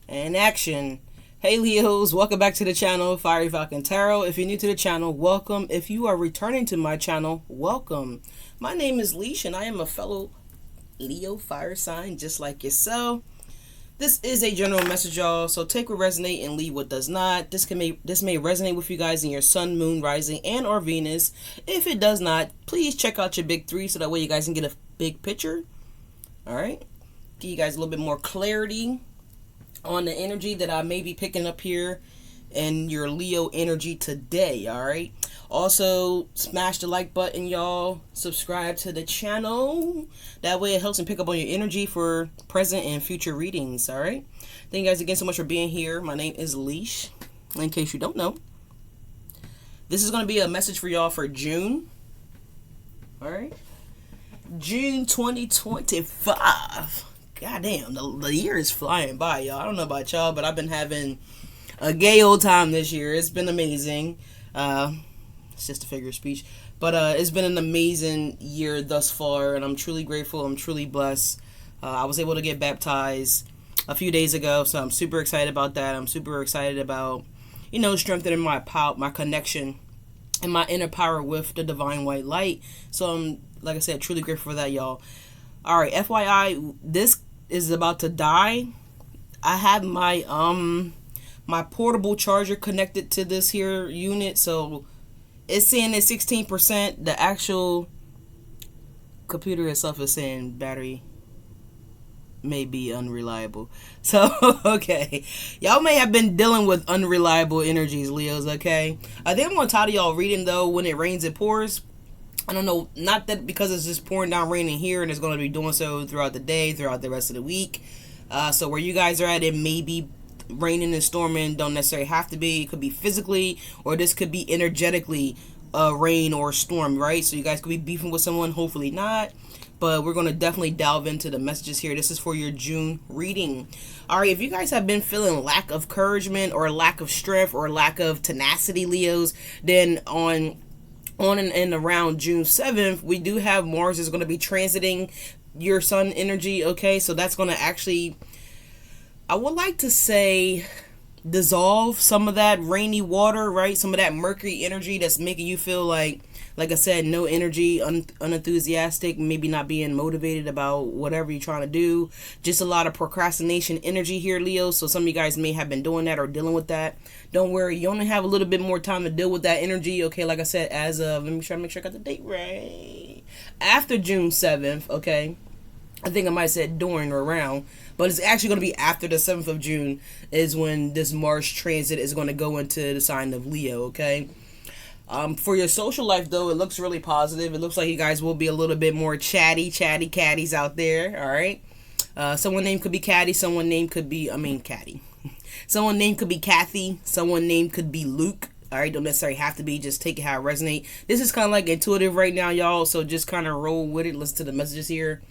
and action. Hey Leos, welcome back to the channel, FieryFalconTarot. If you're new to the channel, welcome. If you are returning to my channel, welcome. My name is Leash and I am a fellow Leo fire sign just like yourself. This is a general message, y'all, so take what resonates and leave what does not. This may resonate with you guys in your sun, moon, rising, and or Venus. If it does not, please check out your big three so that way you guys can get a big picture. Alright? Give you guys a little bit more clarity on the energy that I may be picking up here in your Leo energy today. Alright? Also, smash the like button, y'all. Subscribe to the channel. That way it helps me pick up on your energy for present and future readings. Alright? Thank you guys again so much for being here. My name is Leash, in case you don't know. This is going to be a message for y'all for June. Alright? June 2025. Goddamn, the year is flying by, y'all. I don't know about y'all, but I've been having a gay old time this year. It's been amazing. It's just a figure of speech. But it's been an amazing year thus far, and I'm truly grateful. I'm truly blessed. I was able to get baptized a few days ago, so I'm super excited about that. I'm super excited about, you know, strengthening my power, my connection, and my inner power with the divine white light. So I'm, like I said, truly grateful for that, y'all. Alright, FYI, this is about to die. I have my my portable charger connected to this here unit, so it's saying that 16%. The actual computer itself is saying battery may be unreliable. So, okay. Y'all may have been dealing with unreliable energies, Leos, okay? I think I'm going to title y'all reading, though, When It Rains, It Pours. I don't know, not that because it's just pouring down rain in here and it's going to be doing so throughout the day, throughout the rest of the week. So where you guys are at, it may be raining and storming. Don't necessarily have to be. It could be physically, or this could be energetically rain or storm, right? So you guys could be beefing with someone, hopefully not. But we're going to definitely delve into the messages here. This is for your June reading. Alright, if you guys have been feeling lack of encouragement or lack of strength or lack of tenacity, Leos, then on and around June 7th, we do have Mars is going to be transiting your sun energy, okay? So that's going to actually, I would like to say, dissolve some of that rainy water, right? Some of that Mercury energy that's making you feel like I said, no energy, unenthusiastic, maybe not being motivated about whatever you're trying to do. Just a lot of procrastination energy here, Leo. So some of you guys may have been doing that or dealing with that. Don't worry, you only have a little bit more time to deal with that energy, okay? Like I said, as of, let me try to make sure I got the date right. After June 7th, okay? I think I might have said during or around, but it's actually going to be after the 7th of June is when this Mars transit is going to go into the sign of Leo, okay? For your social life, though, it looks really positive. It looks like you guys will be a little bit more chatty catties out there, all right? Someone named could be Caddy. Someone named could be, Caddy. Someone named could be Kathy. Someone named could be Luke. All right, don't necessarily have to be. Just take it how it resonates. This is kind of like intuitive right now, y'all. So just kind of roll with it. Listen to the messages here.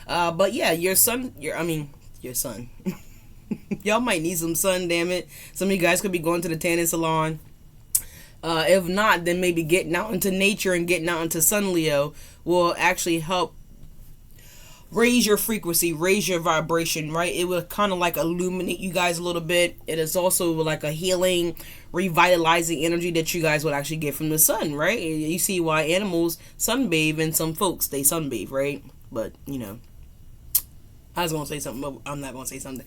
But yeah, your son. Y'all might need some sun, damn it. Some of you guys could be going to the tanning salon. If not, then maybe getting out into nature and getting out into sun, Leo, will actually help raise your frequency, raise your vibration, right? It will kind of like illuminate you guys a little bit. It is also like a healing, revitalizing energy that you guys would actually get from the sun, right? You see why animals sunbathe and some folks, they sunbathe, right? But, you know, I was going to say something, but I'm not going to say something.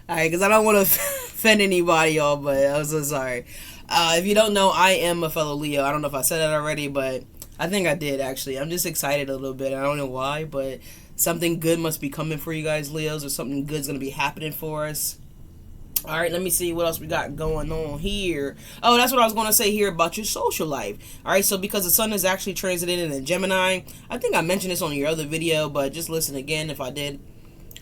Alright, because I don't want to offend anybody, y'all, but I'm so sorry. If you don't know, I am a fellow Leo. I don't know if I said that already, but I think I did, actually. I'm just excited a little bit. I don't know why, but something good must be coming for you guys, Leos, or something good's going to be happening for us. Alright, let me see what else we got going on here. Oh, that's what I was going to say here about your social life. Alright, so because the sun is actually transiting in Gemini, I think I mentioned this on your other video, but just listen again if I did.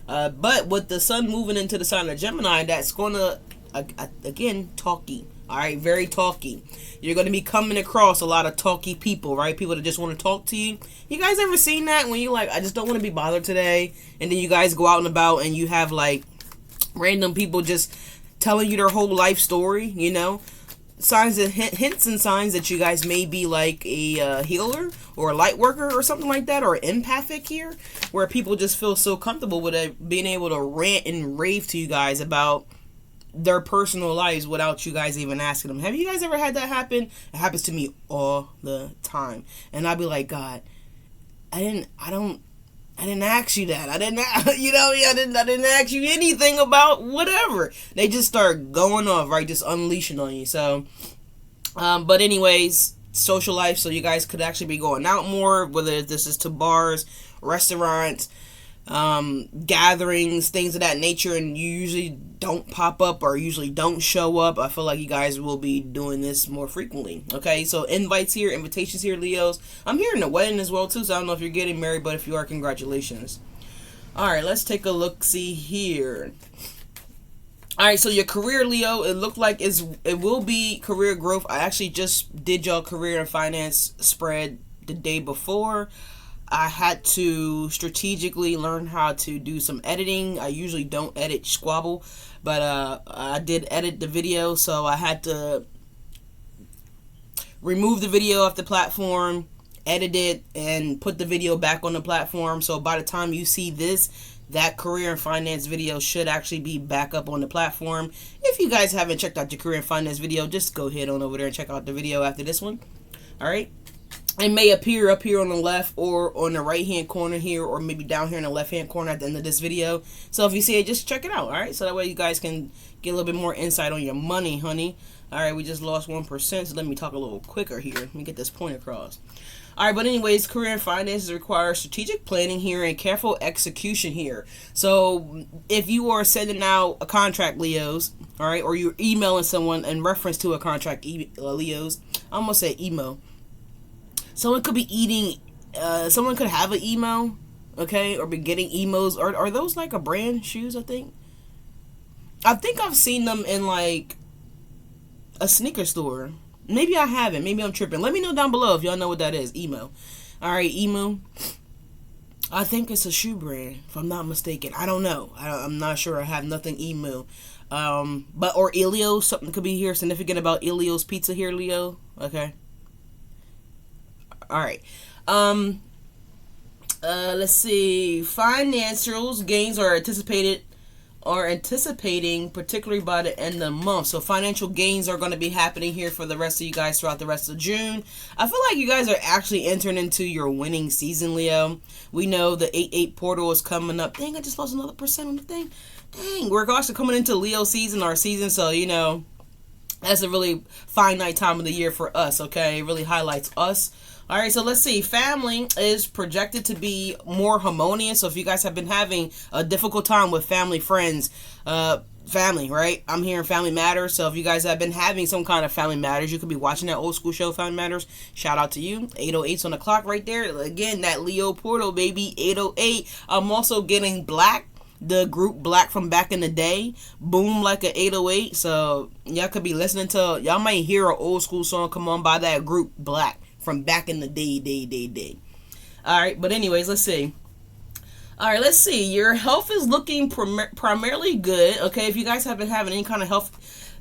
But with the sun moving into the sign of Gemini, that's going to, again, talky. Alright, very talky. You're going to be coming across a lot of talky people, right? People that just want to talk to you. You guys ever seen that when you're like, I just don't want to be bothered today? And then you guys go out and about and you have like random people just telling you their whole life story, you know? Signs and hints and signs that you guys may be like a healer or a light worker or something like that, or empathic here, where people just feel so comfortable with it, being able to rant and rave to you guys about their personal lives without you guys even asking them. Have you guys ever had that happen? It happens to me all the time. And I'll be like, God, I didn't ask you that. I didn't ask you anything about whatever. They just start going off, right? Just unleashing on you. So, but anyways, social life. So you guys could actually be going out more, whether this is to bars, restaurants, gatherings, things of that nature, and you usually don't pop up or usually don't show up. I feel like you guys will be doing this more frequently. Okay, so invitations here, Leos. I'm hearing a wedding as well too, so I don't know if you're getting married, but if you are, congratulations. Alright, let's take a look, see here. Alright, so your career, Leo, it looked like it will be career growth. I actually just did y'all career and finance spread the day before. I had to strategically learn how to do some editing. I usually don't edit squabble, but I did edit the video, so I had to remove the video off the platform, edit it, and put the video back on the platform. So by the time you see this, that career and finance video should actually be back up on the platform. If you guys haven't checked out your career and finance video, just go ahead on over there and check out the video after this one. Alright? It may appear up here on the left or on the right hand corner here, or maybe down here in the left hand corner at the end of this video. So if you see it, just check it out, alright? So that way you guys can get a little bit more insight on your money, honey. Alright, we just lost 1%, so let me talk a little quicker here. Let me get this point across. Alright, but anyways, career and finances require strategic planning here and careful execution here. So if you are sending out a contract, Leos, alright, or you're emailing someone in reference to a contract, Leos, I almost said emo. Someone could be someone could have an emo, okay, or be getting emos. Are those like a brand shoes, I think? I think I've seen them in like a sneaker store. Maybe I haven't. Maybe I'm tripping. Let me know down below if y'all know what that is, emo. Alright, emo. I think it's a shoe brand, if I'm not mistaken. I don't know. I'm not sure. I have nothing emo. But, or Elio's, something could be here significant about Elio's Pizza here, Leo. Okay. Alright. Let's see. Financials gains are anticipating, particularly by the end of the month. So financial gains are going to be happening here for the rest of you guys throughout the rest of June. I feel like you guys are actually entering into your winning season, Leo. We know the 8-8 portal is coming up. Dang, I just lost another percent on the thing. Dang, we're actually coming into Leo season, our season, so you know, that's a really finite time of the year for us, okay? It really highlights us. Alright, so let's see. Family is projected to be more harmonious. So if you guys have been having a difficult time with family, friends, family, right? I'm hearing Family Matters. So if you guys have been having some kind of Family Matters, you could be watching that old school show, Family Matters. Shout out to you. 808's on the clock right there. Again, that Leo portal, baby. 808. I'm also getting Black, the group Black from back in the day. Boom like a 808. So y'all could be listening to, y'all might hear an old school song come on by that group Black from back in the day. Alright, but anyways, let's see. Alright, let's see. Your health is looking primarily good. Okay, if you guys have been having any kind of health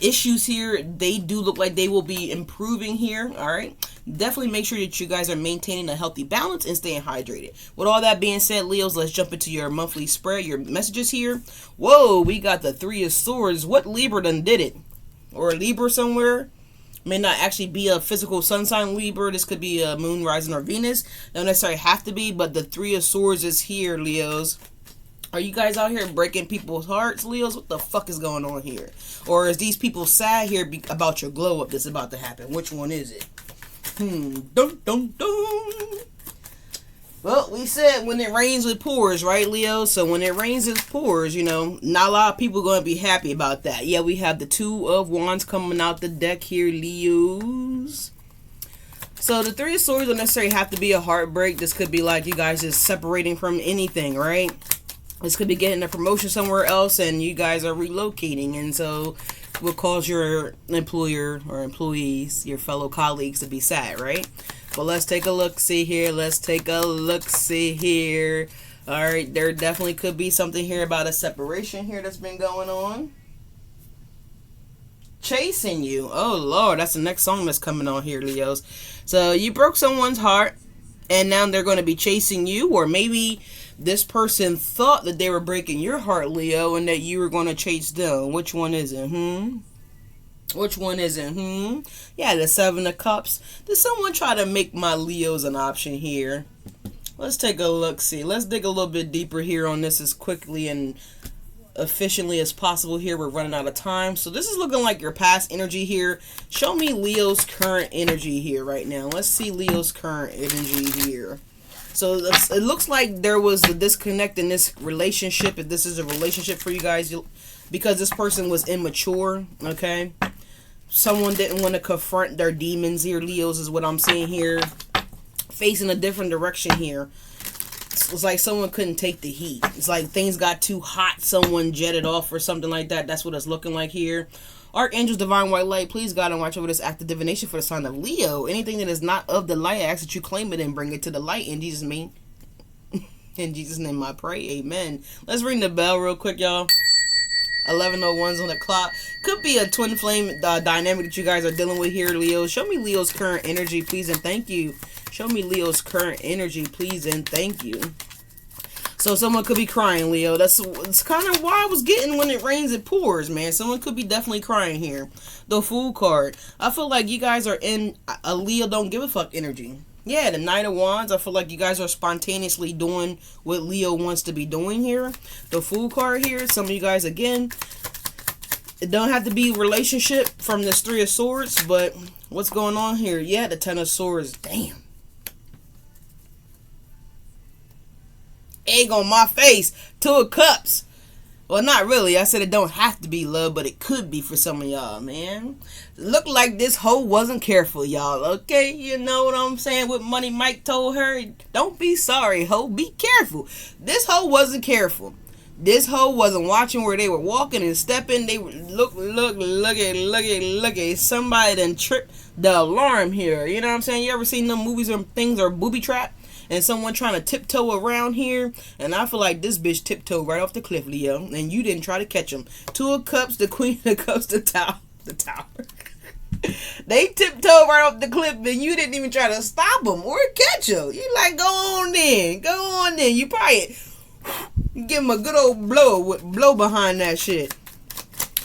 issues here, they do look like they will be improving here. Alright, definitely make sure that you guys are maintaining a healthy balance and staying hydrated. With all that being said, Leos, let's jump into your monthly spread, your messages here. Whoa, we got the 3 of Swords. What Libra done did it? Or a Libra somewhere? May not actually be a physical sun sign Libra. This could be a moon, rising, or Venus. Don't necessarily have to be, but the 3 of Swords is here, Leos. Are you guys out here breaking people's hearts, Leos? What the fuck is going on here? Or is these people sad here about your glow up that's about to happen? Which one is it? Dun, dun, dun. Well, we said when it rains, it pours, right, Leo? So when it rains, it pours, you know. Not a lot of people are going to be happy about that. Yeah, we have the 2 of Wands coming out the deck here, Leos. So the 3 of Swords don't necessarily have to be a heartbreak. This could be like you guys just separating from anything, right? This could be getting a promotion somewhere else and you guys are relocating. And so it will cause your employer or employees, your fellow colleagues to be sad, right? But let's take a look, see here. Let's take a look, see here. Alright, there definitely could be something here about a separation here that's been going on. Chasing you. Oh, Lord, that's the next song that's coming on here, Leos. So you broke someone's heart, and now they're going to be chasing you, or maybe this person thought that they were breaking your heart, Leo, and that you were going to chase them. Which one is it? Which one is it? Yeah, the Seven of Cups. Did someone try to make my Leos an option here? Let's take a look. See, let's dig a little bit deeper here on this as quickly and efficiently as possible here. We're running out of time. So this is looking like your past energy here. Show me Leo's current energy here right now. Let's see Leo's current energy here. So it looks like there was a disconnect in this relationship. If this is a relationship for you guys, because this person was immature, okay? Someone didn't want to confront their demons here, Leos, is what I'm seeing here. Facing a different direction here. It's like someone couldn't take the heat. It's like things got too hot. Someone jetted off or something like that. That's what it's looking like here. Archangels, divine white light, please God and watch over this act of divination for the sign of Leo. Anything that is not of the light, I ask that you claim it and bring it to the light. In Jesus' name, in Jesus' name I pray. Amen. Let's ring the bell real quick, y'all. 11:01's on the clock. Could be a twin flame dynamic that you guys are dealing with here, Leo. Show me Leo's current energy, please, and thank you. Show me Leo's current energy, please, and thank you. So someone could be crying, Leo. That's kind of why I was getting when it rains, it pours, man. Someone could be definitely crying here. The Fool card. I feel like you guys are in a Leo don't give a fuck energy. Yeah, the Knight of Wands. I feel like you guys are spontaneously doing what Leo wants to be doing here. The Fool card here. Some of you guys, again, it don't have to be relationship from this Three of Swords, but what's going on here? Yeah, the Ten of Swords. Damn. Egg on my face. Two of Cups. Well, not really. I said it don't have to be love, but it could be for some of y'all, man. Look like this hoe wasn't careful, y'all. Okay, you know what I'm saying? What Money Mike told her. Don't be sorry, hoe. Be careful. This hoe wasn't careful. This hoe wasn't watching where they were walking and stepping. They were look at somebody done tripped the alarm here. You know what I'm saying? You ever seen them movies where things are booby trapped? And someone trying to tiptoe around here. And I feel like this bitch tiptoed right off the cliff, Leo. And you didn't try to catch him. Two of Cups, the Queen of Cups, the Tower. They tiptoed right off the cliff and you didn't even try to stop them or catch them. You like, go on then. Go on then. You probably give him a good old blow behind that shit.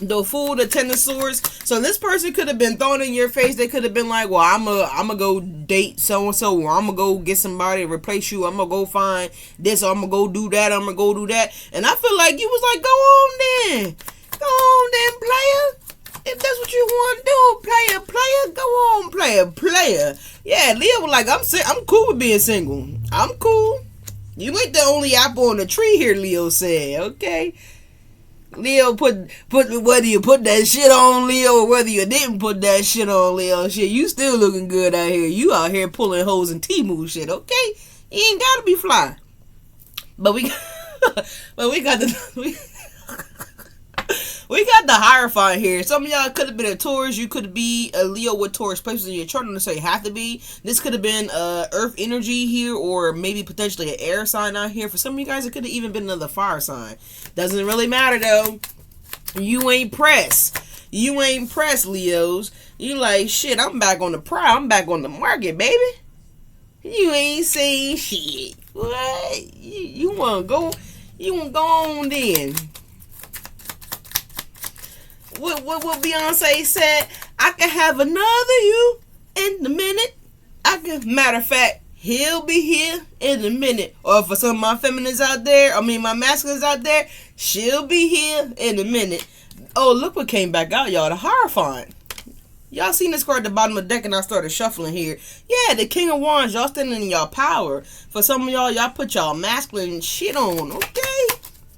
The Fool, the Ten of Swords. So this person could have been thrown in your face. They could have been like, well, I'm a go date so-and-so, or I'm going to go get somebody to replace you. I'm going to go find this, or I'm going to go do that. I'm going to go do that. And I feel like you was like, go on then. Go on then, player. If that's what you want to do, player, go on, player. Yeah, Leo was like, I'm cool with being single. I'm cool. You ain't the only apple on the tree here, Leo said, okay? Leo put whether you put that shit on, Leo, or whether you didn't put that shit on, Leo, shit, you still looking good out here. You out here pulling hoes and T-move shit, okay? You ain't gotta be fly. But we got the Hierophant here. Some of y'all could have been a Taurus. You could be a Leo with Taurus places in your chart. Don't necessarily have to be. This could have been Earth energy here, or maybe potentially an air sign out here. For some of you guys, it could have even been another fire sign. Doesn't really matter though. You ain't pressed. You ain't pressed, Leos. You like, shit, I'm back on the prowl. I'm back on the market, baby. You ain't saying shit. What? You want to go? You want to go on then? What Beyonce said, I can have another you in a minute. Matter of fact, he'll be here in a minute. Or for some of my feminines out there, my masculines out there, she'll be here in a minute. Oh, look what came back out, y'all. The Hierophant. Y'all seen this card at the bottom of the deck and I started shuffling here. Yeah, the King of Wands. Y'all standing in y'all power. For some of y'all put y'all masculine shit on, okay?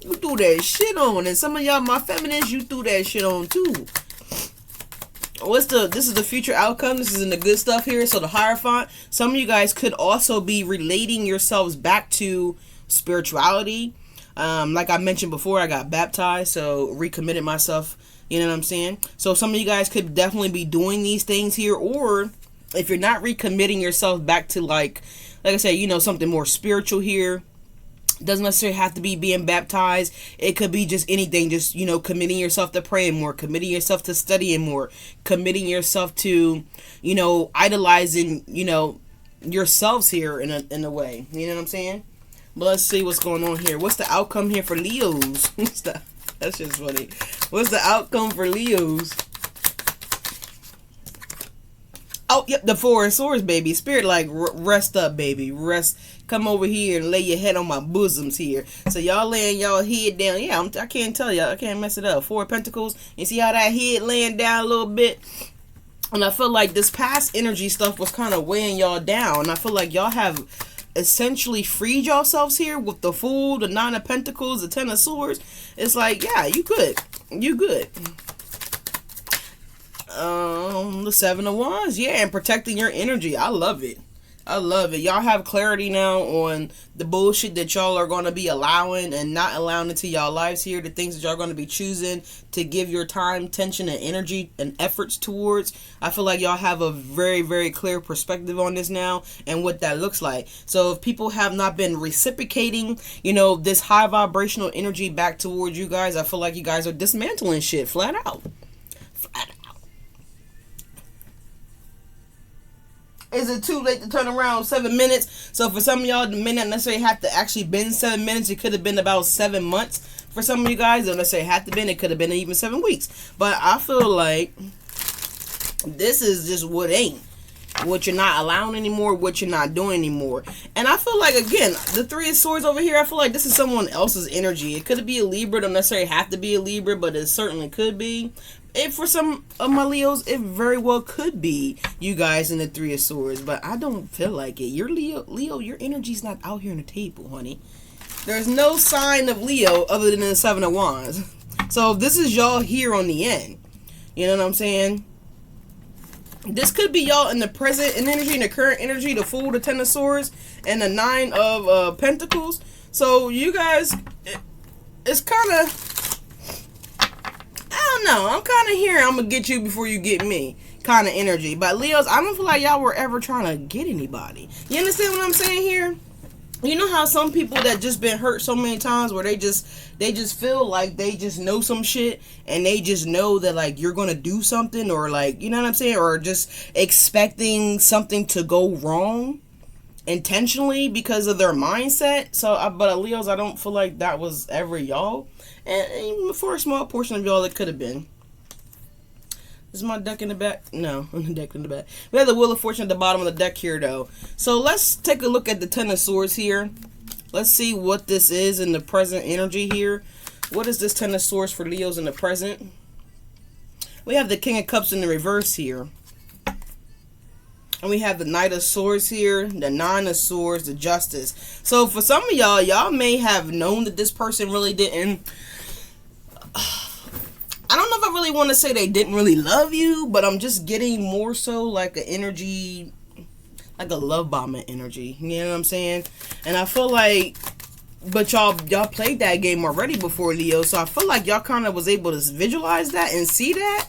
You threw that shit on. And some of y'all, my feminines, you threw that shit on too. This is the future outcome. This is in the good stuff here. So the Hierophant. Some of you guys could also be relating yourselves back to spirituality. Like I mentioned before, I got baptized. So recommitted myself. You know what I'm saying? So some of you guys could definitely be doing these things here. Or if you're not recommitting yourself back to like I said, something more spiritual here. Doesn't necessarily have to be being baptized. It could be just anything. Just, committing yourself to praying more. Committing yourself to studying more. Committing yourself to, idolizing, yourselves here in a way. You know what I'm saying? But let's see what's going on here. What's the outcome here for Leos? That's just funny. What's the outcome for Leos? Oh, yep, the Four of Swords, baby. Spirit, like, rest up, baby. Rest. Come over here and lay your head on my bosoms here. So y'all laying y'all head down. Yeah, I can't tell y'all. I can't mess it up. Four of Pentacles. You see how that head laying down a little bit? And I feel like this past energy stuff was kind of weighing y'all down. And I feel like y'all have essentially freed yourselves here with the Fool, the Nine of Pentacles, the Ten of Swords. It's like, yeah, you good. You good. The Seven of Wands, yeah, and protecting your energy. I love it. I love it. Y'all have clarity now on the bullshit that y'all are going to be allowing and not allowing into y'all lives here. The things that y'all going to be choosing to give your time, attention, and energy and efforts towards. I feel like y'all have a very, very clear perspective on this now and what that looks like. So if people have not been reciprocating, you know, this high vibrational energy back towards you guys, I feel like you guys are dismantling shit flat out. Flat out. Is it too late to turn around? 7 minutes. So for some of y'all, it may not necessarily have to actually been 7 minutes. It could have been about 7 months. For some of you guys, it don't necessarily have to been. It could have been even 7 weeks. But I feel like this is just what ain't. What you're not allowing anymore, what you're not doing anymore. And I feel like, again, the Three of Swords over here, I feel like this is someone else's energy. It could be a Libra. It don't necessarily have to be a Libra, but it certainly could be. If for some of my Leos, it very well could be you guys in the Three of Swords, but I don't feel like it. You're Leo, your energy's not out here on the table, honey. There's no sign of Leo other than the Seven of Wands. So this is y'all here on the end. You know what I'm saying? This could be y'all in the present energy, in the current energy, the Fool, the Ten of Swords, and the Nine of Pentacles. So you guys, it's kind of, I don't know. I'm kind of here. I'm going to get you before you get me kind of energy. But Leos, I don't feel like y'all were ever trying to get anybody. You understand what I'm saying here? You know how some people that just been hurt so many times where they just feel like they just know some shit and they just know that like you're going to do something or like, you know what I'm saying? Or just expecting something to go wrong intentionally because of their mindset. So, but Leos, I don't feel like that was ever y'all. And even for a small portion of y'all, it could have been. Is my deck in the back? No, the deck in the back. We have the Wheel of Fortune at the bottom of the deck here, though. So let's take a look at the Ten of Swords here. Let's see what this is in the present energy here. What is this Ten of Swords for Leos in the present? We have the King of Cups in the reverse here. And we have the Knight of Swords here, the Nine of Swords, the Justice. So for some of y'all, y'all may have known that this person really didn't... I don't know if I really want to say they didn't really love you, but I'm just getting more so like an energy, like a love bombing energy. You know what I'm saying? And I feel like, but y'all played that game already before, Leo. So I feel like y'all kind of was able to visualize that and see that.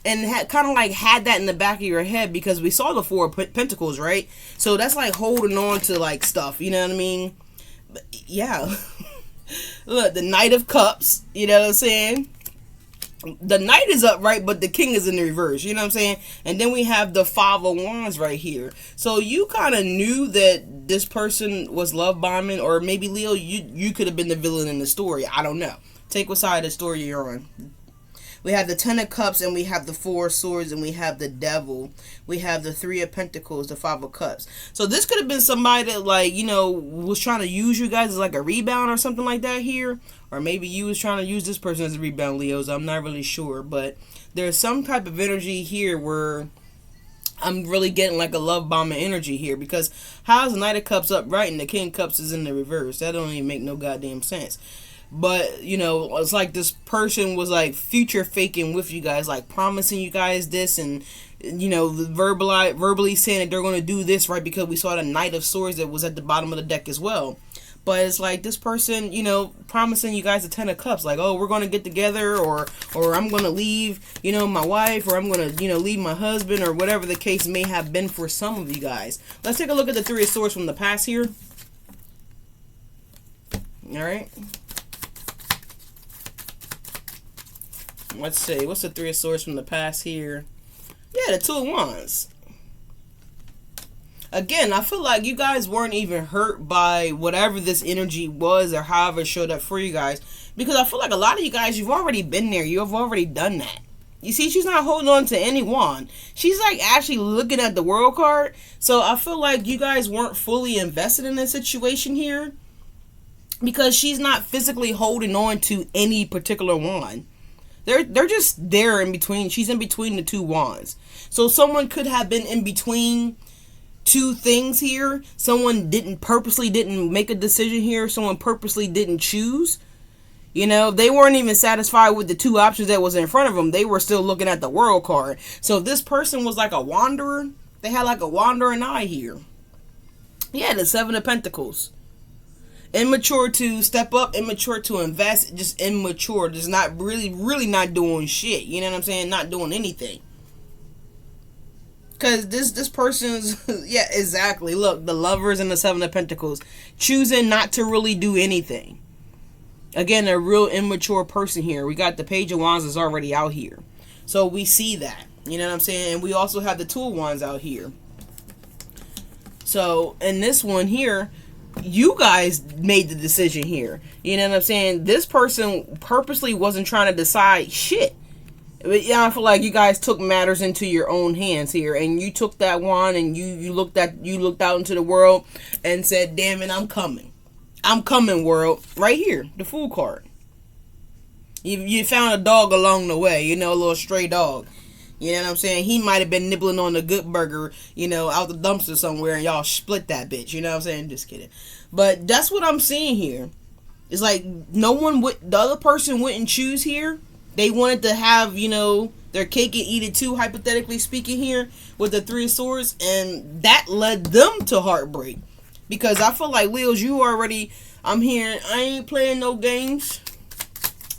And kind of like had that in the back of your head because we saw the Four of Pentacles, right? So that's like holding on to like stuff, you know what I mean? But yeah. Look, the Knight of Cups, you know what I'm saying? The Knight is upright, but the King is in the reverse, you know what I'm saying? And then we have the Five of Wands right here. So you kind of knew that this person was love bombing, or maybe Leo, you could have been the villain in the story. I don't know. Take what side of the story you're on. We have the Ten of Cups, and we have the Four of Swords, and we have the Devil. We have the Three of Pentacles, the Five of Cups. So this could have been somebody that, like, you know, was trying to use you guys as like a rebound or something like that here. Or maybe you was trying to use this person as a rebound, Leos. I'm not really sure. But there's some type of energy here where I'm really getting like a love bombing energy here. Because how's the Knight of Cups upright and the King of Cups is in the reverse? That don't even make no goddamn sense. But, you know, it's like this person was like future faking with you guys, like promising you guys this and, you know, verbally saying that they're going to do this, right? Because we saw the Knight of Swords that was at the bottom of the deck as well. But it's like this person, you know, promising you guys the Ten of Cups, like, oh, we're going to get together, or I'm going to leave, you know, my wife, or I'm going to, you know, leave my husband, or whatever the case may have been for some of you guys. Let's take a look at the Three of Swords from the past here. All right. Let's see. What's the Three of Swords from the past here? Yeah, the Two of Wands. Again, I feel like you guys weren't even hurt by whatever this energy was or however it showed up for you guys. Because I feel like a lot of you guys, you've already been there. You've already done that. You see, she's not holding on to anyone. She's like actually looking at the world card. So I feel like you guys weren't fully invested in this situation here. Because she's not physically holding on to any particular wand. They're just there in between. She's in between the two wands. So someone could have been in between two things here. Someone purposely didn't make a decision here. Someone purposely didn't choose. You know, they weren't even satisfied with the two options that was in front of them. They were still looking at the world card. So if this person was like a wanderer, they had like a wandering eye here. Yeah, the Seven of Pentacles. Immature to step up, immature to invest, just immature. Just not really not doing shit. You know what I'm saying? Not doing anything. Because this person's, yeah, exactly. Look, the Lovers and the Seven of Pentacles. Choosing not to really do anything. Again, a real immature person here. We got the Page of Wands is already out here. So we see that. You know what I'm saying? And we also have the Two of Wands out here. So, in this one here, you guys made the decision here. You know what I'm saying? This person purposely wasn't trying to decide shit. But yeah, I feel like you guys took matters into your own hands here, and you took that wand and you looked out into the world and said, "Damn it, I'm coming. I'm coming, world." Right here, the Fool card. You found a dog along the way, you know, a little stray dog. You know what I'm saying? He might have been nibbling on the good burger, you know, out the dumpster somewhere, and y'all split that bitch. You know what I'm saying? Just kidding. But that's what I'm seeing here. It's like the other person wouldn't choose here. They wanted to have, you know, their cake and eat it too, hypothetically speaking here, with the Three of Swords. And that led them to heartbreak. Because I feel like, Leos, I'm hearing, I ain't playing no games.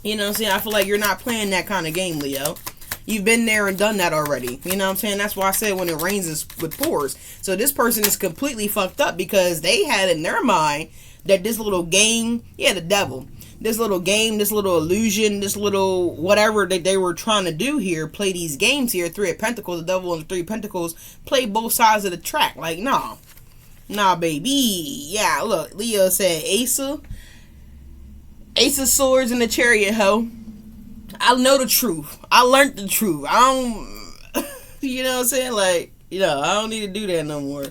You know what I'm saying? I feel like you're not playing that kind of game, Leo. You've been there and done that already. You know what I'm saying? That's why I said when it rains it's with pours. So this person is completely fucked up because they had in their mind that this little game, yeah, the devil. This little game, this little illusion, this little whatever that they were trying to do here, play these games here, Three of Pentacles, the devil and the Three of Pentacles, play both sides of the track. Like, nah. Nah, baby. Yeah, look, Leo said Ace of Swords and the Chariot, ho. I know the truth. I learned the truth. I don't, you know what I'm saying? Like, you know, I don't need to do that no more.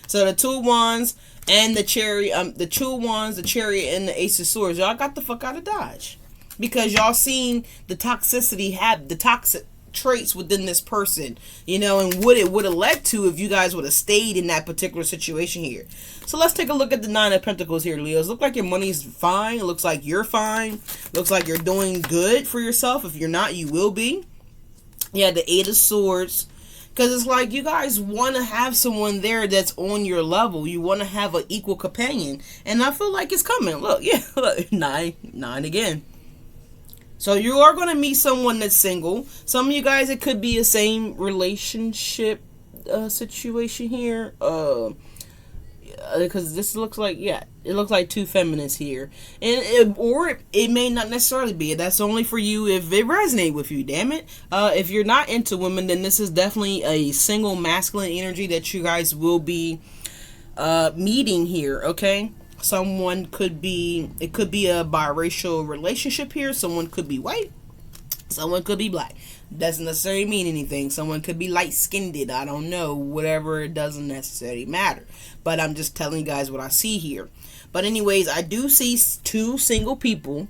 So the Two of Wands and the Chariot, the Two of Wands, the Chariot, and the Ace of Swords, y'all got the fuck out of Dodge. Because y'all seen the toxicity, the toxic traits within this person, you know, and what it would have led to if you guys would have stayed in that particular situation here. So let's take a look at the Nine of Pentacles here, Leos. Look like your money's fine. It looks like you're fine. Looks like you're doing good for yourself. If you're not, you will be. Yeah, the Eight of Swords. Because it's like you guys want to have someone there that's on your level. You want to have an equal companion. And I feel like it's coming. Look, yeah, look, nine again. So you are going to meet someone that's single. Some of you guys, it could be a same relationship situation here. Because this looks like, yeah, it looks like two feminists here. And it may not necessarily be. That's only for you if it resonates with you, damn it. If you're not into women, then this is definitely a single masculine energy that you guys will be meeting here, okay? Someone could be, it could be a biracial relationship here. Someone could be white. Someone could be black. Doesn't necessarily mean anything. Someone could be light-skinned. I don't know. Whatever, it doesn't necessarily matter. But I'm just telling you guys what I see here. But anyways, I do see two single people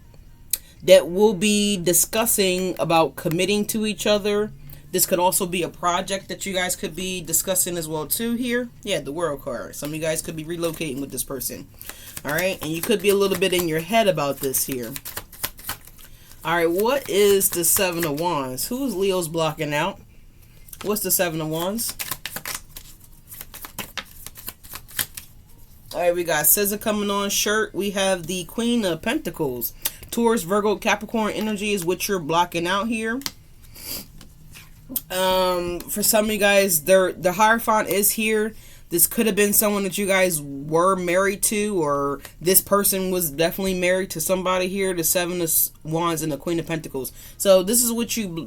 that will be discussing about committing to each other. This could also be a project that you guys could be discussing as well too here. Yeah, the World card. Some of you guys could be relocating with this person. Alright, and you could be a little bit in your head about this here. Alright, what is the Seven of Wands? Who's Leo's blocking out? What's the Seven of Wands? Alright, we got Scissor coming on shirt. We have the Queen of Pentacles. Taurus, Virgo, Capricorn energy is what you're blocking out here. For some of you guys, the Hierophant is here. This could have been someone that you guys were married to, or this person was definitely married to somebody here. The Seven of Wands and the Queen of Pentacles. So this is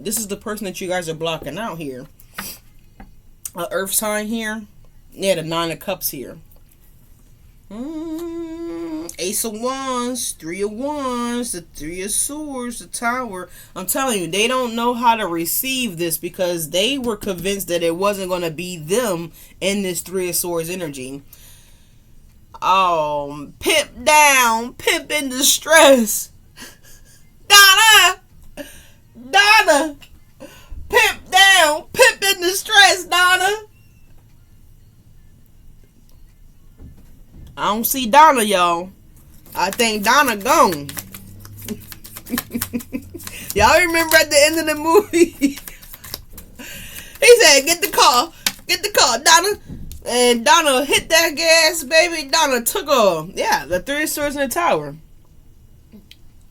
this is the person that you guys are blocking out here. Earth sign here. Yeah, the Nine of Cups here. Ace of Wands, Three of Wands, the Three of Swords, the Tower. I'm telling you, they don't know how to receive this because they were convinced that it wasn't going to be them in this Three of Swords energy. Pimp down, pimp in distress. Donna! Pimp down, pimp in distress, Donna. I don't see Donna, y'all. I think Donna gone. Y'all remember at the end of the movie? He said, get the car, Donna. And Donna hit that gas, baby. Donna took off. Yeah, the Three of Swords in the Tower.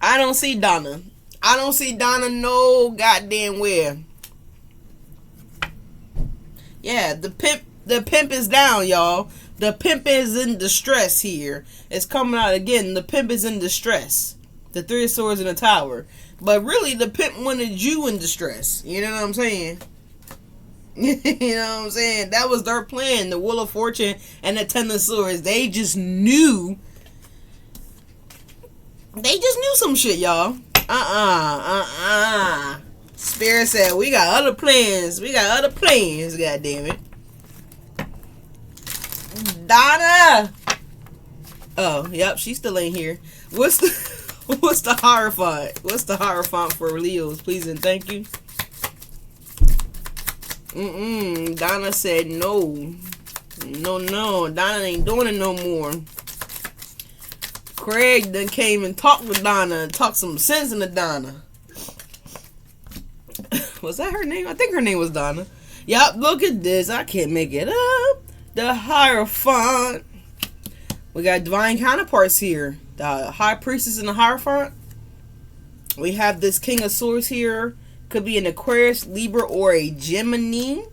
I don't see Donna. No goddamn where. Yeah, the pimp is down, y'all. The pimp is in distress here. It's coming out again. The pimp is in distress. The Three of Swords in the Tower. But really, the pimp wanted you in distress. You know what I'm saying? You know what I'm saying? That was their plan. The Wheel of Fortune and the Ten of Swords. They just knew. Some shit, y'all. Spirit said, we got other plans. God damn it. Donna. Oh, yep, she still ain't here. What's the Hierophant? What's the Hierophant for Leos? Please and thank you. Donna said no. No. Donna ain't doing it no more. Craig then came and talked with Donna and talked some sense into Donna. Was that her name? I think her name was Donna. Yup, look at this. I can't make it up. The Hierophant. We got divine counterparts here. The High Priestess and the Hierophant. We have this King of Swords here. Could be an Aquarius, Libra, or a Gemini.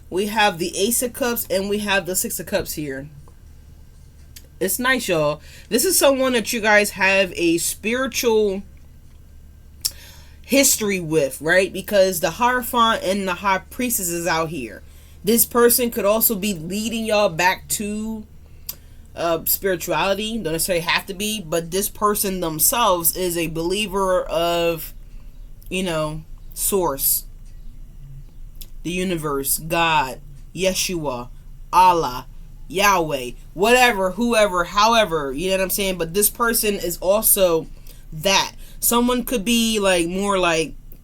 We have the Ace of Cups and we have the Six of Cups here. It's nice, y'all. This is someone that you guys have a spiritual history with, right? Because the Hierophant and the High Priestess is out here. This person could also be leading y'all back to spirituality. Don't necessarily have to be, but this person themselves is a believer of, Source, the universe, God, Yeshua, Allah, Yahweh, whatever, whoever, however, you know what I'm saying? But this person is also that. Someone could be more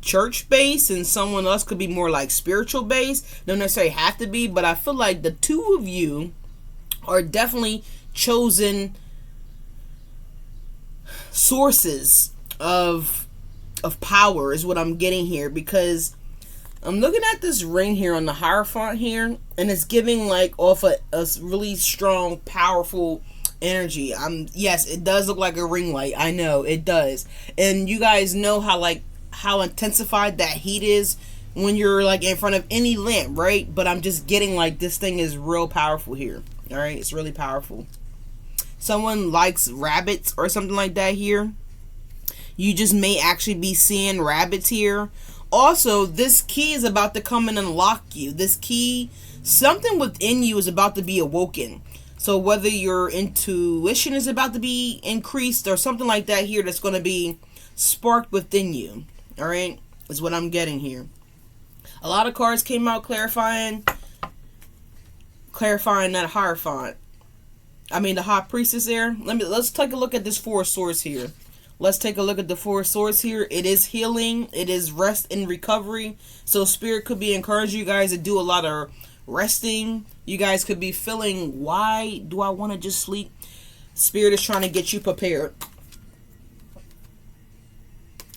church based and someone else could be more spiritual based. Don't necessarily have to be, but I feel like the two of you are definitely chosen sources of power is what I'm getting here, because I'm looking at this ring here on the Hierophant here and it's giving off a really strong, powerful energy. Yes, it does look like a ring light. I know it does. And you guys know how intensified that heat is when you're in front of any lamp, right? But I'm just getting this thing is real powerful here. All right, it's really powerful. Someone likes rabbits or something like that here. You just may actually be seeing rabbits here. Also, this key is about to come and unlock you. This key, something within you is about to be awoken. So whether your intuition is about to be increased or something like that here that's going to be sparked within you. All right, is what I'm getting here. A lot of cards came out clarifying that Hierophant. The High Priestess there. Let's take a look at this Four of Swords here. Let's take a look at the Four of Swords here. It is healing. It is rest and recovery. So Spirit could be encouraging you guys to do a lot of resting. You guys could be feeling, why do I want to just sleep? Spirit is trying to get you prepared.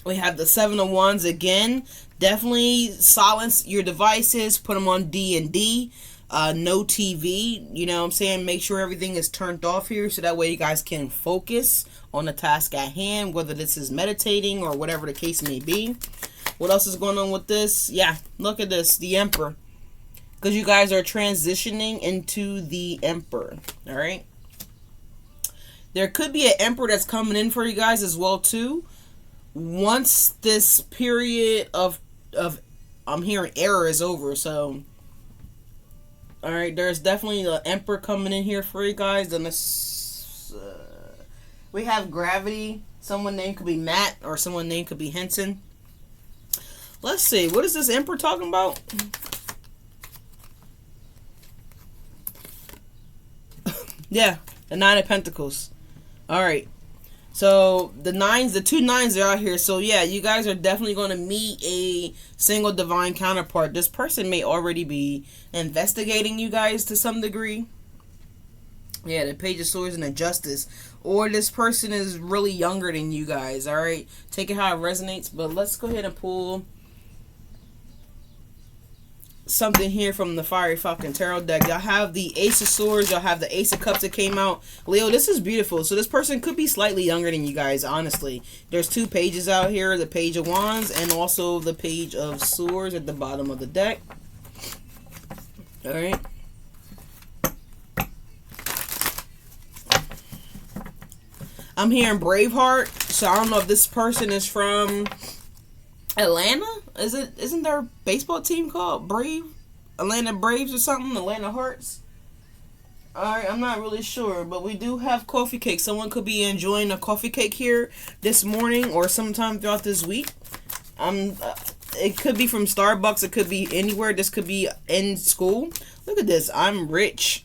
We have the Seven of Wands again. Definitely silence your devices. Put them on D&D. No TV. You know what I'm saying? Make sure everything is turned off here so that way you guys can focus on the task at hand, whether this is meditating or whatever the case may be. What else is going on with this? Yeah, look at this. The Emperor. Because you guys are transitioning into the Emperor. All right? There could be an Emperor that's coming in for you guys as well, too. Once this period of I'm hearing error is over, so All right, there's definitely an Emperor coming in here for you guys. Then we have Gravity. Someone name could be Matt, or someone name could be Henson. Let's see. What is this Emperor talking about? Yeah, the Nine of Pentacles. All right. So the two nines are out here. So yeah, you guys are definitely going to meet a single divine counterpart. This person may already be investigating you guys to some degree. Yeah, the Page of Swords and the Justice. Or this person is really younger than you guys. All right, take it how it resonates. But let's go ahead and pull something here from the Fiery Falcon Tarot deck. Y'all have the Ace of Swords. Y'all have the Ace of Cups that came out. Leo, this is beautiful. So this person could be slightly younger than you guys, honestly. There's two pages out here. The Page of Wands and also the Page of Swords at the bottom of the deck. Alright. I'm hearing Braveheart. So I don't know if this person is from Atlanta? Isn't there a baseball team called Brave? Atlanta Braves or something? Atlanta Hearts? Alright, I'm not really sure. But we do have coffee cake. Someone could be enjoying a coffee cake here this morning or sometime throughout this week. It could be from Starbucks. It could be anywhere. This could be in school. Look at this. I'm rich.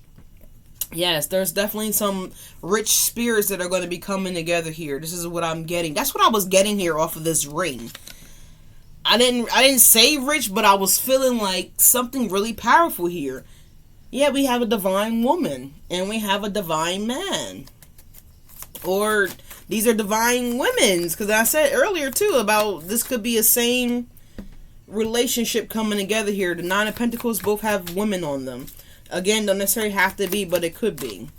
Yes, there's definitely some rich spirits that are going to be coming together here. This is what I'm getting. That's what I was getting here off of this ring. I didn't say rich, but I was feeling like something really powerful here. Yeah, we have a divine woman and we have a divine man. Or these are divine women's, because I said earlier too about this could be a same relationship coming together here. The Nine of Pentacles both have women on them. Again, don't necessarily have to be, but it could be.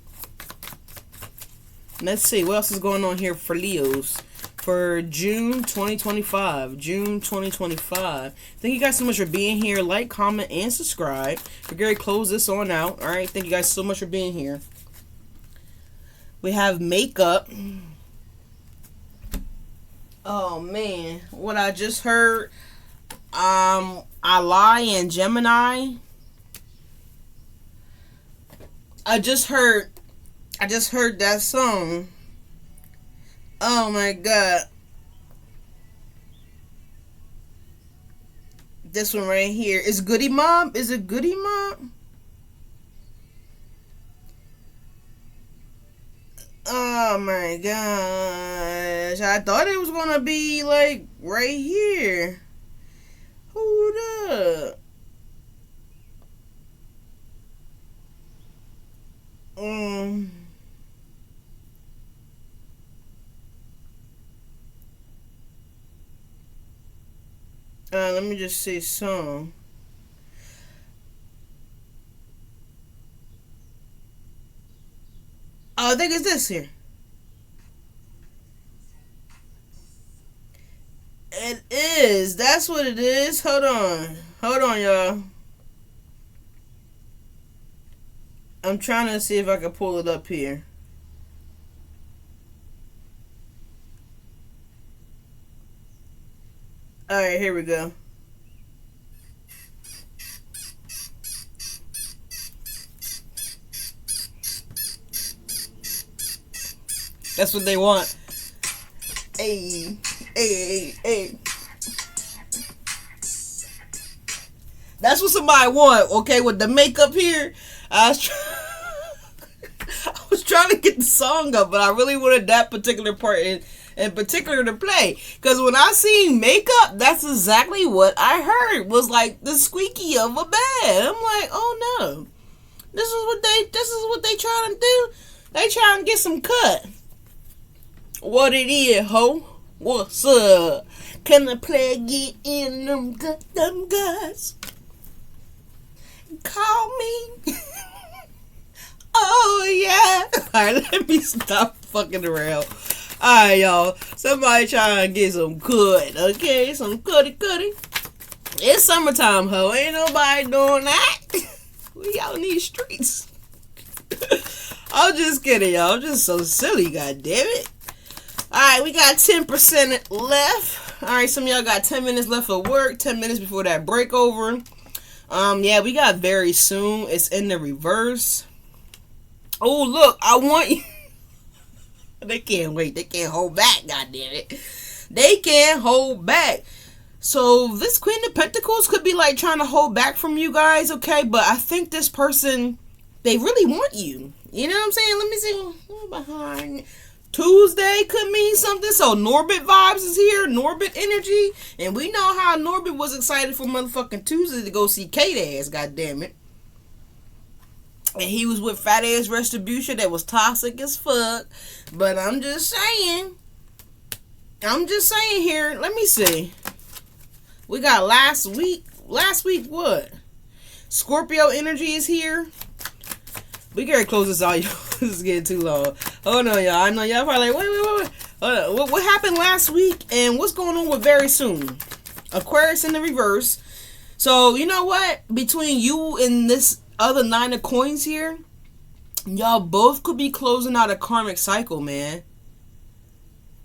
Let's see what else is going on here for Leos for June 2025. June 2025. Thank you guys so much for being here. Like, comment, and subscribe. We're going to close this on out. Alright, thank you guys so much for being here. We have makeup. Oh man, what I just heard. I Lie and Gemini. I just heard that song. Oh my god. This one right here. Is Goody Mob? Is it Goody Mob? Oh my gosh. I thought it was gonna be like right here. Hold up. Let me just say song. Oh, I think it's this here. It is. That's what it is. Hold on. Hold on, y'all. I'm trying to see if I can pull it up here. Alright, here we go. That's what they want. Hey, hey, hey. That's what somebody want, okay? With the makeup here, I was trying to get the song up, but I really wanted that particular part in particular to play. Because when I seen makeup, that's exactly what I heard. Was like the squeaky of a bed. I'm like, oh no. This is what they trying to do. They trying to get some cut. What it is, ho? What's up? Can I play get in them guys? Call me. Oh yeah. Alright, let me stop fucking around. Alright, y'all. Somebody trying to get some cut, okay? Some cutty. It's summertime, ho. Ain't nobody doing that. We out in these streets. I'm just kidding, y'all. I'm just so silly, god damn it. Alright, we got 10% left. Alright, some of y'all got 10 minutes left of work, 10 minutes before that break over. Yeah, we got very soon. It's in the reverse. Oh, look, I want you. They can't wait. They can't hold back, goddammit. They can't hold back. So this Queen of Pentacles could be like trying to hold back from you guys, okay? But I think this person, they really want you. You know what I'm saying? Let me see. Behind Tuesday could mean something. So Norbit vibes is here. Norbit energy. And we know how Norbit was excited for motherfucking Tuesday to go see Kate ass, goddammit. And he was with fat ass Retribution that was toxic as fuck. But I'm just saying here. Let me see. We got last week what? Scorpio energy is here. We gotta close this out. This is getting too long. Oh no, y'all. I know y'all probably like, wait. What happened last week and what's going on with very soon? Aquarius in the reverse. So, you know what? Between you and this other 9 of coins here, y'all both could be closing out a karmic cycle, man.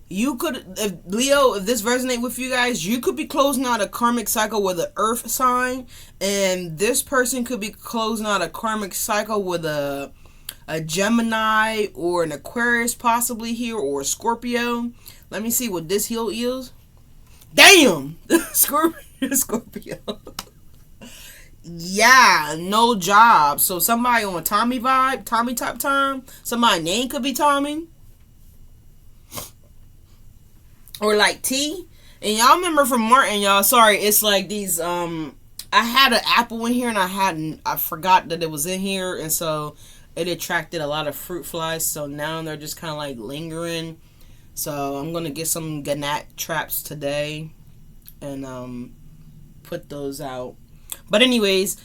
You could, if Leo, if this resonates with you guys, you could be closing out a karmic cycle with an earth sign, and this person could be closing out a karmic cycle with a Gemini or an Aquarius possibly here, or a Scorpio. Let me see what this heel is. Damn! Scorpio. Yeah, no job. So somebody on a Tommy vibe, Tommy type time. Somebody name could be Tommy. Or like T. And y'all remember from Martin, y'all, sorry, it's like these, I had an apple in here and I forgot that it was in here, and so it attracted a lot of fruit flies, so now they're just kind of like lingering. So I'm going to get some gnat traps today and put those out. But anyways,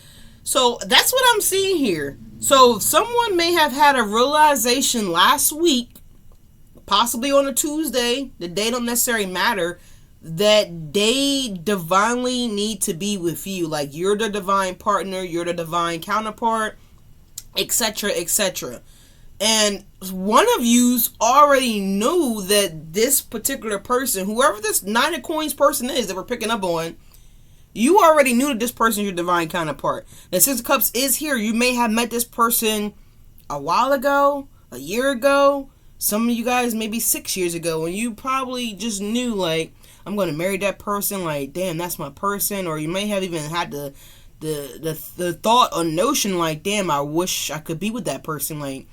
so that's what I'm seeing here. So someone may have had a realization last week, possibly on a Tuesday, the day don't necessarily matter, that they divinely need to be with you. Like, you're the divine partner, you're the divine counterpart, etc., etc. And one of you's already knew that this particular person, whoever this 9 of coins person is that we're picking up on, you already knew that this person is your divine counterpart. The 6 of Cups is here. You may have met this person a while ago, a year ago, some of you guys maybe 6 years ago, and you probably just knew, like, I'm going to marry that person, like, damn, that's my person. Or you may have even had the thought or notion, like, damn, I wish I could be with that person, like,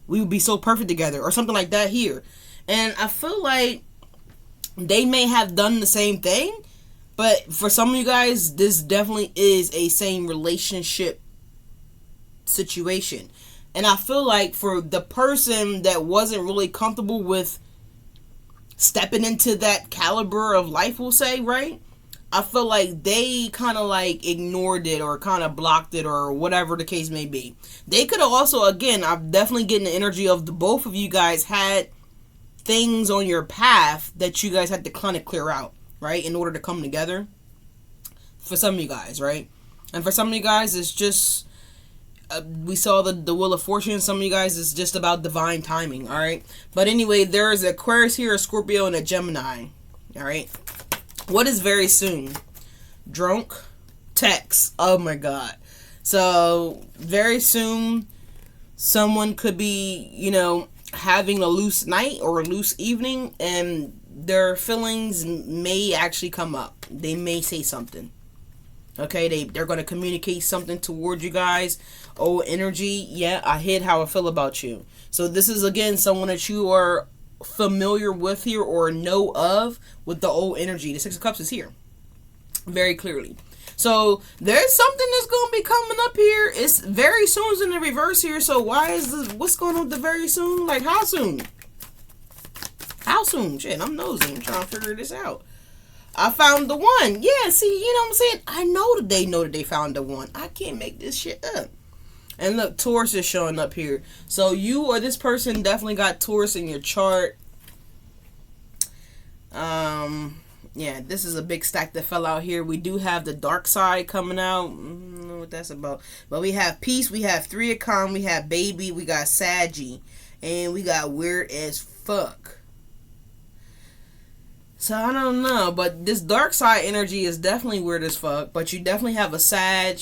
we would be so perfect together, or something like that here. And I feel like they may have done the same thing, but for some of you guys, this definitely is a same relationship situation. And I feel like for the person that wasn't really comfortable with stepping into that caliber of life, we'll say, right? I feel like they kind of like ignored it or kind of blocked it or whatever the case may be. They could have also, again, I'm definitely getting the energy of the both of you guys had things on your path that you guys had to kind of clear out, right? In order to come together. For some of you guys, right? And for some of you guys, it's just... we saw the Wheel of Fortune. Some of you guys, is just about divine timing, alright? But anyway, there is an Aquarius here, a Scorpio, and a Gemini, alright? What is very soon? Drunk text. Oh my god. So, very soon, someone could be, you know, having a loose night or a loose evening, and their feelings may actually come up. They may say something. Okay, they're going to communicate something toward you guys. Oh, energy, yeah, I hid how I feel about you. So this is, again, someone that you are familiar with here or know of with the old energy. The 6 of Cups is here. Very clearly. So there's something that's going to be coming up here. It's very soon is in the reverse here. So why is this, what's going on with the very soon? Like, how soon? How soon? Shit, I'm nosy. I'm trying to figure this out. I found the one. Yeah, see, you know what I'm saying? I know that they found the one. I can't make this shit up. And look, Taurus is showing up here. So you or this person definitely got Taurus in your chart. Yeah, this is a big stack that fell out here. We do have the dark side coming out. I don't know what that's about. But we have Peace, we have 3 of Con, we have Baby, we got Saggy, and we got Weird as Fuck. So I don't know, but this dark side energy is definitely weird as fuck. But you definitely have a Sag,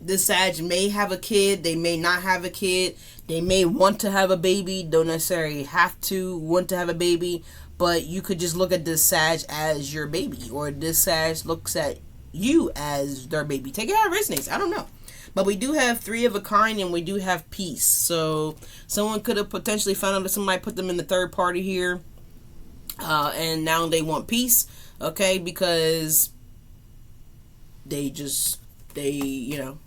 this Sag may have a kid, they may not have a kid, they may want to have a baby, don't necessarily have to want to have a baby, but you could just look at this Sag as your baby, or this Sag looks at you as their baby. Take it how it resonates. I don't know. But we do have 3 of a kind, and we do have peace. So someone could have potentially found out that somebody put them in the third party here, and now they want peace, okay, because they, you know,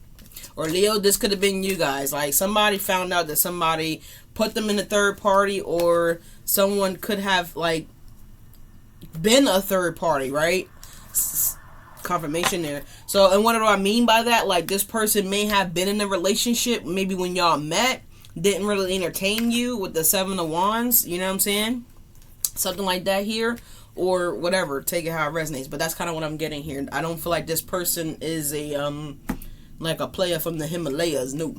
or Leo, this could have been you guys. Like, somebody found out that somebody put them in the third party, or someone could have, like, been a third party, right? Confirmation there. So, and what do I mean by that? Like, this person may have been in a relationship, maybe when y'all met, didn't really entertain you with the 7 of Wands, you know what I'm saying? Something like that here, or whatever. Take it how it resonates. But that's kind of what I'm getting here. I don't feel like this person is a, like a player from the Himalayas. No.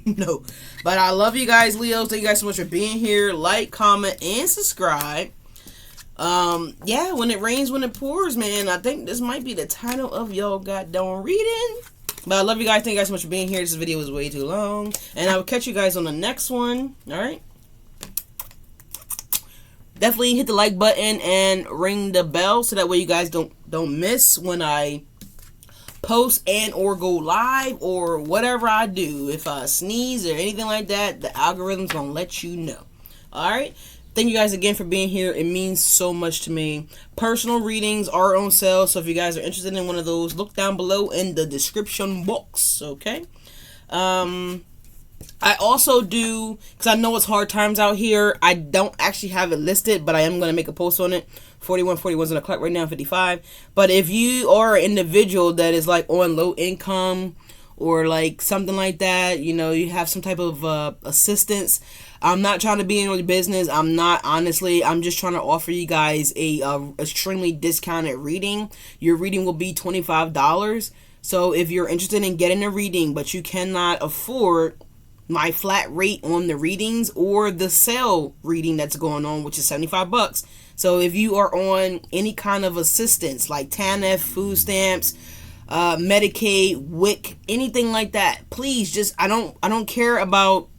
No. But I love you guys, Leos. Thank you guys so much for being here. Like, comment, and subscribe. Yeah, when it rains, when it pours, man. I think this might be the title of y'all goddamn reading. But I love you guys. Thank you guys so much for being here. This video was way too long. And I will catch you guys on the next one. Alright? Definitely hit the like button and ring the bell so that way you guys don't miss when I post and or go live or whatever I do. If I sneeze or anything like that, the algorithm's gonna let you know. Alright? Thank you guys again for being here. It means so much to me. Personal readings are on sale, so if you guys are interested in one of those, look down below in the description box, okay? I also do, because I know it's hard times out here, I don't actually have it listed, but I am going to make a post on it. 41's on the clock right now, 55. But if you are an individual that is like on low income or like something like that, you know, you have some type of assistance. I'm not trying to be in your business. I'm not, honestly. I'm just trying to offer you guys a extremely discounted reading. Your reading will be $25. So if you're interested in getting a reading, but you cannot afford my flat rate on the readings or the sale reading that's going on, which is $75. So if you are on any kind of assistance like TANF, food stamps, Medicaid, WIC, anything like that, please just, I don't care about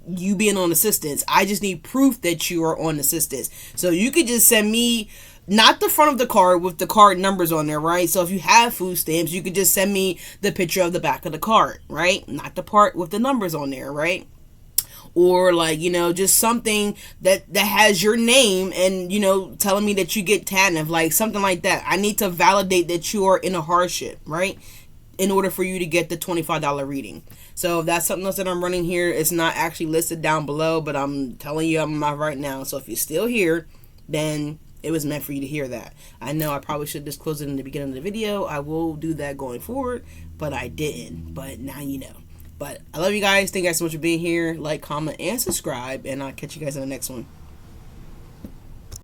you being on assistance. I just need proof that you are on assistance. So you could just send me, not the front of the card with the card numbers on there, right? So if you have food stamps, you could just send me the picture of the back of the card, right? Not the part with the numbers on there, right? Or like, you know, just something that has your name and, you know, telling me that you get TANF, like something like that. I need to validate that you are in a hardship, right? In order for you to get the $25 reading. So that's something else that I'm running here. It's not actually listed down below, but I'm telling you I'm right now. So if you're still here, then it was meant for you to hear that. I know I probably should disclose it in the beginning of the video. I will do that going forward, but I didn't. But now you know. But I love you guys. Thank you guys so much for being here. Like, comment, and subscribe. And I'll catch you guys in the next one.